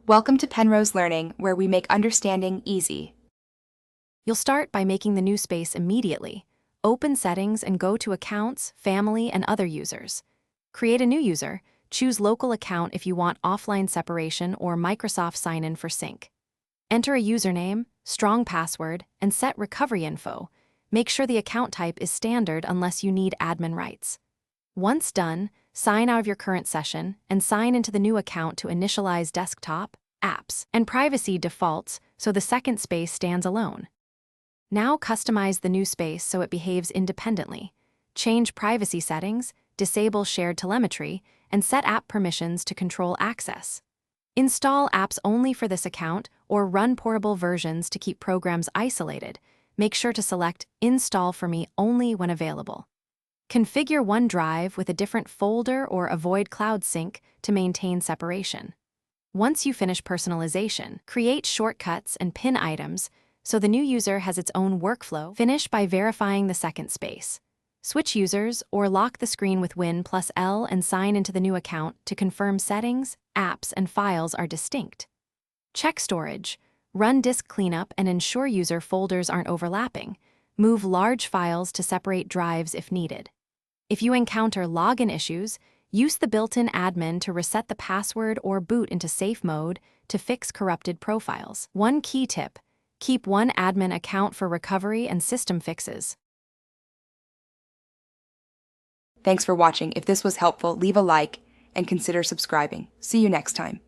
Welcome to Penrose Learning, where we make understanding easy. You'll start by making the new space immediately. Open Settings and go to Accounts, Family, and Other Users. Create a new user. Choose Local Account if you want offline separation or Microsoft Sign-in for sync. Enter a username, strong password, and set recovery info. Make sure the account type is standard unless you need admin rights. Once done, sign out of your current session and sign into the new account to initialize desktop, apps, and privacy defaults so the second space stands alone. Now customize the new space so it behaves independently. Change privacy settings, disable shared telemetry, and set app permissions to control access. Install apps only for this account or run portable versions to keep programs isolated. Make sure to select Install for me only when available. Configure OneDrive with a different folder or avoid cloud sync to maintain separation. Once you finish personalization, create shortcuts and pin items so the new user has its own workflow. Finish by verifying the second space. Switch users or lock the screen with Win+L and sign into the new account to confirm settings, apps, and files are distinct. Check storage. Run disk cleanup and ensure user folders aren't overlapping. Move large files to separate drives if needed. If you encounter login issues, use the built-in admin to reset the password or boot into safe mode to fix corrupted profiles. One key tip: keep one admin account for recovery and system fixes. Thanks for watching. If this was helpful, leave a like and consider subscribing. See you next time.